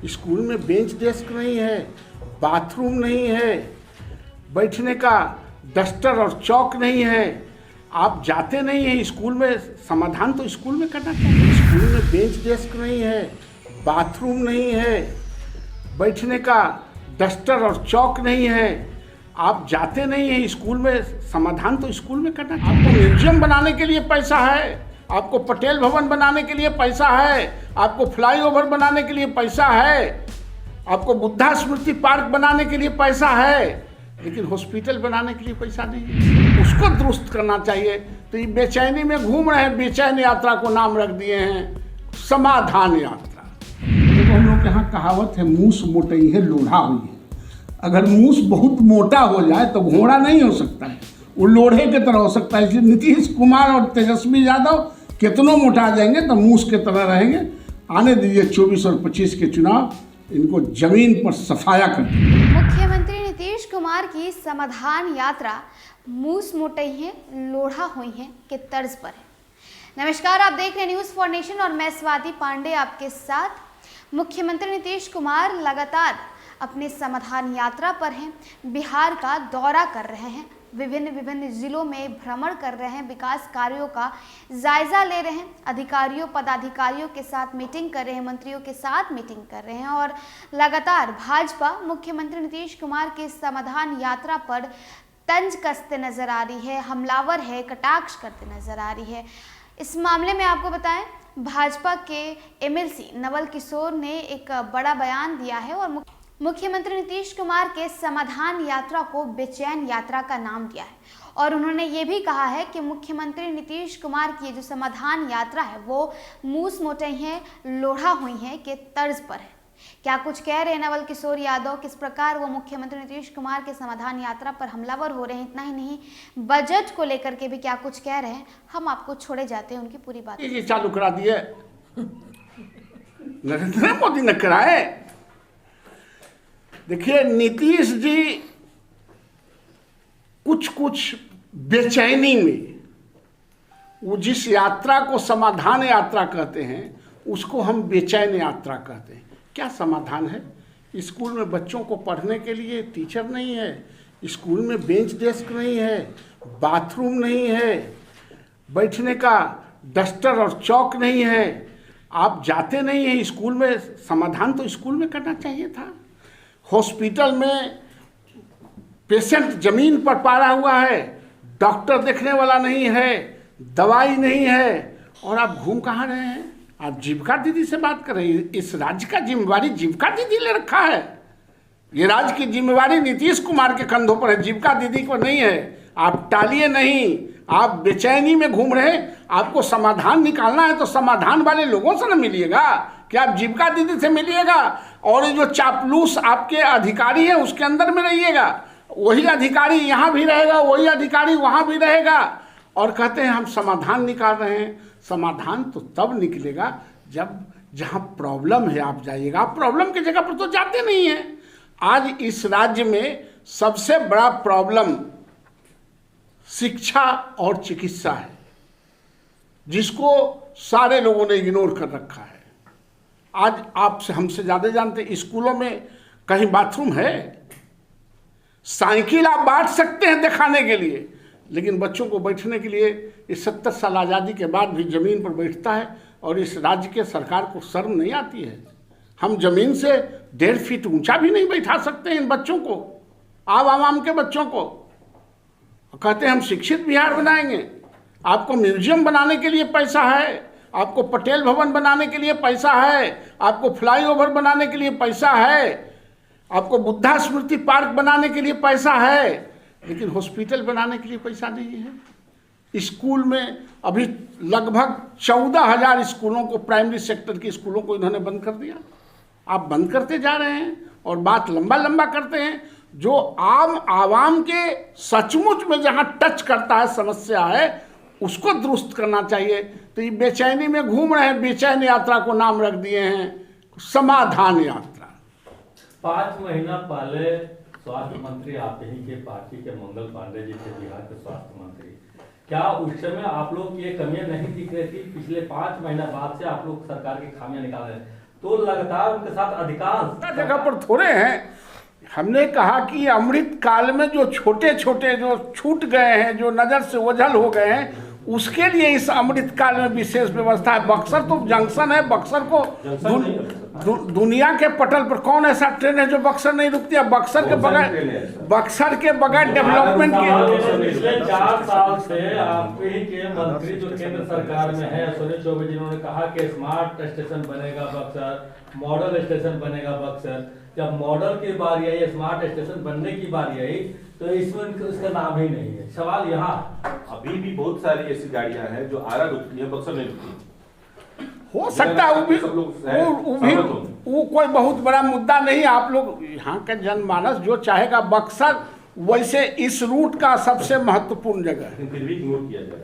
School में bench desk नहीं है, बाथरूम नहीं है, बैठने का डस्टर और चौक नहीं है। आप जाते नहीं हैं स्कूल में, समाधान तो स्कूल में करना चाहिए। स्कूल में बेंच डेस्क नहीं है, बाथरूम नहीं है, बैठने का डस्टर और चौक नहीं है। आप जाते नहीं हैं स्कूल में, समाधान तो स्कूल में करना चाहिए। आपको म्यूजियम बनाने के लिए पैसा है, आपको पटेल भवन बनाने के लिए पैसा है, आपको फ्लाईओवर बनाने के लिए पैसा है, आपको बुद्धा स्मृति पार्क बनाने के लिए पैसा है, लेकिन हॉस्पिटल बनाने के लिए पैसा नहीं है। उसको दुरुस्त करना चाहिए। तो ये बेचैनी में घूम रहे हैं, बेचैन यात्रा को नाम रख दिए हैं समाधान यात्रा। देखो हम लोग के यहाँ कहावत है, मूस मोटई है लोढ़ा हुई है। अगर मूस बहुत मोटा हो जाए तो घोड़ा नहीं हो सकता है, वो लोढ़े की तरह हो सकता है। इसलिए नीतीश कुमार और तेजस्वी यादव कितनों मोटा जाएंगे तो मूस की तरह रहेंगे। आने दीजिए 24 और 25 के चुनाव, इनको जमीन पर सफाया कर दीजिए। मुख्यमंत्री नीतीश कुमार की समाधान यात्रा मूस मोटई है लोढ़ा हुई है के तर्ज पर है। नमस्कार, आप देख रहे हैं न्यूज़ फॉर नेशन और मैं स्वाति पांडे आपके साथ। मुख्यमंत्री नीतीश कुमार लगातार अपने समाधान यात्रा पर हैं, बिहार का दौरा कर रहे हैं, विभिन्न जिलों में भ्रमण कर रहे हैं, विकास कार्यों का जायजा ले रहे हैं, अधिकारियों पदाधिकारियों के साथ मीटिंग कर रहे हैं, मंत्रियों के साथ मीटिंग कर रहे हैं और लगातार भाजपा मुख्यमंत्री नीतीश कुमार की समाधान यात्रा पर तंज कसते नजर आ रही है, हमलावर है, कटाक्ष करते नजर आ रही है। इस मामले में आपको बताएं, भाजपा के एमएलसी नवल किशोर ने एक बड़ा बयान दिया है और मुख्यमंत्री नीतीश कुमार के समाधान यात्रा को बेचैन यात्रा का नाम दिया है और उन्होंने ये भी कहा है कि मुख्यमंत्री नीतीश कुमार की जो समाधान यात्रा है वो मूस मोटई है लोढ़ा हुई है के तर्ज पर है। क्या कुछ कह रहे हैं नवल किशोर यादव, किस प्रकार वो मुख्यमंत्री नीतीश कुमार के समाधान यात्रा पर हमलावर हो रहे हैं, इतना ही नहीं बजट को लेकर के भी क्या कुछ कह रहे हैं, हम आपको छोड़े जाते हैं उनकी पूरी बात। ये चालू करा दिए नरेंद्र मोदी ने कराए। देखिए नीतीश जी कुछ बेचैनी में, वो जिस यात्रा को समाधान यात्रा कहते हैं उसको हम बेचैन यात्रा कहते हैं। क्या समाधान है? स्कूल में बच्चों को पढ़ने के लिए टीचर नहीं है, स्कूल में बेंच डेस्क नहीं है, बाथरूम नहीं है, बैठने का डस्टर और चौक नहीं है। आप जाते नहीं हैं स्कूल में, समाधान तो स्कूल में करना चाहिए था। हॉस्पिटल में पेशेंट जमीन पर पड़ा हुआ है, डॉक्टर देखने वाला नहीं है, दवाई नहीं है, और आप घूम कहाँ रहे हैं? आप जीविका दीदी से बात कर रहे हैं। इस राज्य का जिम्मेवारी जीविका दीदी ले रखा है। ये राज्य की जिम्मेवारी नीतीश कुमार के कंधों पर है, जीविका दीदी को नहीं है। आप टालिए नहीं, आप बेचैनी में घूम रहे। आपको समाधान निकालना है तो समाधान वाले लोगों से न मिलिएगा कि आप जीविका दीदी से मिलिएगा और जो चापलूस आपके अधिकारी है उसके अंदर में रहिएगा। वही अधिकारी यहाँ भी रहेगा, वही अधिकारी वहाँ भी रहेगा और कहते हैं हम समाधान निकाल रहे हैं। समाधान तो तब निकलेगा जब जहाँ प्रॉब्लम है आप जाइएगा। आप प्रॉब्लम की जगह पर तो जाते नहीं हैं। आज इस राज्य में सबसे बड़ा प्रॉब्लम शिक्षा और चिकित्सा है, जिसको सारे लोगों ने इग्नोर कर रखा है। आज आपसे हमसे ज़्यादा जानते, स्कूलों में कहीं बाथरूम है? साइकिल आप बांट सकते हैं दिखाने के लिए, लेकिन बच्चों को बैठने के लिए इस 70 साल आज़ादी के बाद भी ज़मीन पर बैठता है और इस राज्य के सरकार को शर्म नहीं आती है। हम ज़मीन से 1.5 फीट ऊंचा भी नहीं बैठा सकते इन बच्चों को, आवाम के बच्चों को। कहते हैं हम शिक्षित बिहार बनाएंगे। आपको म्यूजियम बनाने के लिए पैसा है, आपको पटेल भवन बनाने के लिए पैसा है, आपको फ्लाईओवर बनाने के लिए पैसा है, आपको बुद्धा स्मृति पार्क बनाने के लिए पैसा है, लेकिन हॉस्पिटल बनाने के लिए पैसा नहीं है। स्कूल में अभी लगभग 14,000 स्कूलों को, प्राइमरी सेक्टर के स्कूलों को इन्होंने बंद कर दिया। आप बंद करते जा रहे हैं और बात लंबा करते हैं। जो आवाम के सचमुच में जहाँ टच करता है, समस्या है, उसको दुरुस्त करना चाहिए। तो ये बेचैनी में घूम रहे हैं, बेचैन यात्रा को नाम रख दिए हैं समाधान यात्रा। 5 महीना पहले स्वास्थ्य मंत्री आप ही के पार्टी के मंगल पांडे जी थे, बिहार के स्वास्थ्य मंत्री। क्या उस समय आप लोग की ये कमियां नहीं दिख रही थी? पिछले 5 महीना बाद से आप लोग सरकार की खामियां निकाल रहे हैं। तो लगातार उनके साथ अधिकांश जगह पर थोड़े हैं। हमने कहा कि अमृत काल में जो छोटे छोटे जो छूट गए हैं, जो नज़र से ओझल हो गए हैं, उसके लिए इस अमृत काल में विशेष व्यवस्था है। बक्सर तो जंक्शन है, बक्सर को दुनिया के पटल पर कौन ऐसा ट्रेन है जो बक्सर नहीं रुकती है? बक्सर के बगैर डेवलपमेंट के पिछले 4 साल से आप ही के मंत्री जो केंद्र सरकार में है, सुनील चौबे जी, उन्होंने कहा कि स्मार्ट स्टेशन बनेगा बक्सर, मॉडल स्टेशन बनेगा बक्सर। जब मॉडल की बारी आई, स्मार्ट स्टेशन बनने की बारी आई, तो इसमें उसका नाम ही नहीं है। सवाल यहाँ अभी भी बहुत सारी ऐसी गाड़ियां हैं जो आरा रुकती है, बक्सर नहीं रुकती। हो सकता है वो कोई बहुत बड़ा मुद्दा नहीं। आप लोग यहाँ के जनमानस जो चाहेगा, बक्सर वैसे इस रूट का सबसे महत्वपूर्ण जगह है। फिर भी इग्नोर किया जाएगा।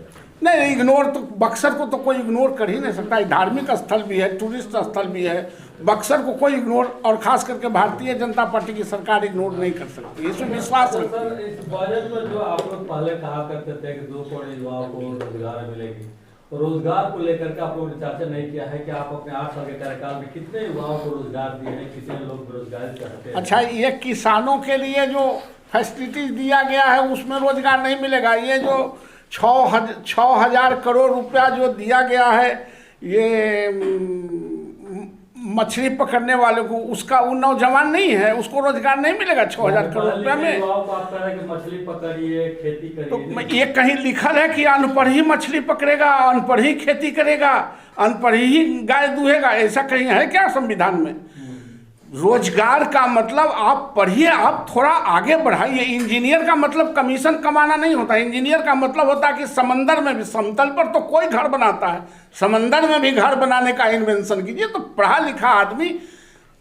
नहीं, इग्नोर तो बक्सर को तो कोई इग्नोर कर ही नहीं सकता। धार्मिक स्थल भी है, टूरिस्ट स्थल भी है, बक्सर को कोई इग्नोर, और खास करके भारतीय जनता पार्टी की सरकार इग्नोर नहीं कर सकती, इसमें विश्वास तो रखती है। सर, इस बजट में जो आप लोग पहले कहा करते थे कि 2 करोड़ युवाओं को रोजगार मिलेगी, तो रोजगार को लेकर के आप लोगों ने चर्चा नहीं किया है कि आप अपने 8 साल के कार्यकाल में कितने युवाओं को रोजगार दिए हैं, कितने लोग बेरोजगार चाहते हैं? अच्छा, ये किसानों के लिए जो फैसिलिटीज दिया गया है उसमें रोजगार नहीं मिलेगा। ये जो 6,000 करोड़ रुपया जो दिया गया है ये मछली पकड़ने वाले को, उसका वो नौजवान नहीं है, उसको रोजगार नहीं मिलेगा 6,000 करोड़ रुपया में। आप कह रहे हैं कि मछली पकड़िए, खेती करिए, तो ये कहीं लिखल है कि अनपढ़ ही मछली पकड़ेगा, अनपढ़ ही खेती करेगा, अनपढ़ ही गाय दूहेगा? ऐसा कहीं है क्या संविधान में? रोजगार का मतलब आप पढ़िए, आप थोड़ा आगे बढ़ाइए। इंजीनियर का मतलब कमीशन कमाना नहीं होता। इंजीनियर का मतलब होता है कि समंदर में भी, समतल पर तो कोई घर बनाता है, समंदर में भी घर बनाने का इन्वेंशन कीजिए। तो पढ़ा लिखा आदमी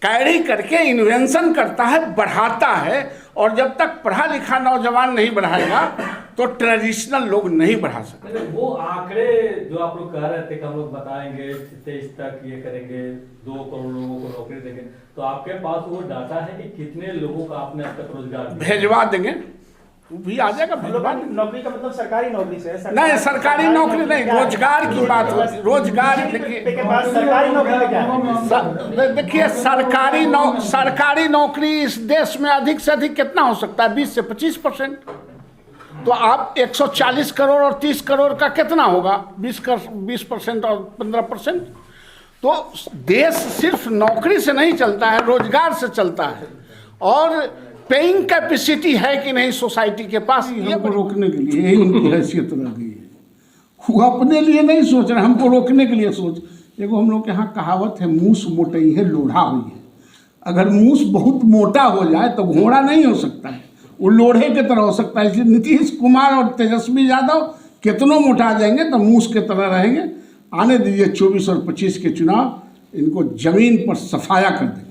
कैरी करके इन्वेंशन करता है, बढ़ाता है। और जब तक पढ़ा लिखा नौजवान नहीं बढ़ाएगा तो ट्रेडिशनल लोग नहीं बढ़ा सकते। वो आंकड़े जो आप लोग कह रहे थे कि हम लोग बताएंगे 23 तक ये करेंगे, 2 करोड़ लोगों को नौकरी देंगे, तो आपके पास वो डाटा है कि कितने लोगों का आपने अब तक रोजगार दिया? भेजवा देंगे, वो भी आ जाएगा, भिजवा देंगे। नौकरी का मतलब सरकारी नौकरी से है? नहीं, सरकारी नौकरी नहीं, रोजगार की बात होती है। रोजगार के बाद सरकारी नौकरी में क्या है? देखिए, सरकारी नौकरी इस देश में अधिक से अधिक कितना हो सकता है? 20 से 25%। तो आप 140 करोड़ और 30 करोड़ का कितना होगा? 20% और 15%। तो देश सिर्फ नौकरी से नहीं चलता है, रोजगार से चलता है। और पेइंग कैपेसिटी है कि नहीं सोसाइटी के पास, हमको रोकने के लिए यही उनकी हैसियत रह गई है। वो अपने लिए नहीं सोच रहे, हमको रोकने के लिए सोच। देखो, हम लोग के यहाँ कहावत है, मूस मोटई है लोढ़ा हुई है। अगर मूस बहुत मोटा हो जाए तो घोड़ा नहीं हो सकता है, वो लोढ़े की तरह हो सकता है। इसलिए नीतीश कुमार और तेजस्वी यादव कितनों मोटा जाएंगे तो मूस की तरह रहेंगे। आने दीजिए 24 और 25 के चुनाव, इनको जमीन पर सफाया कर देंगे।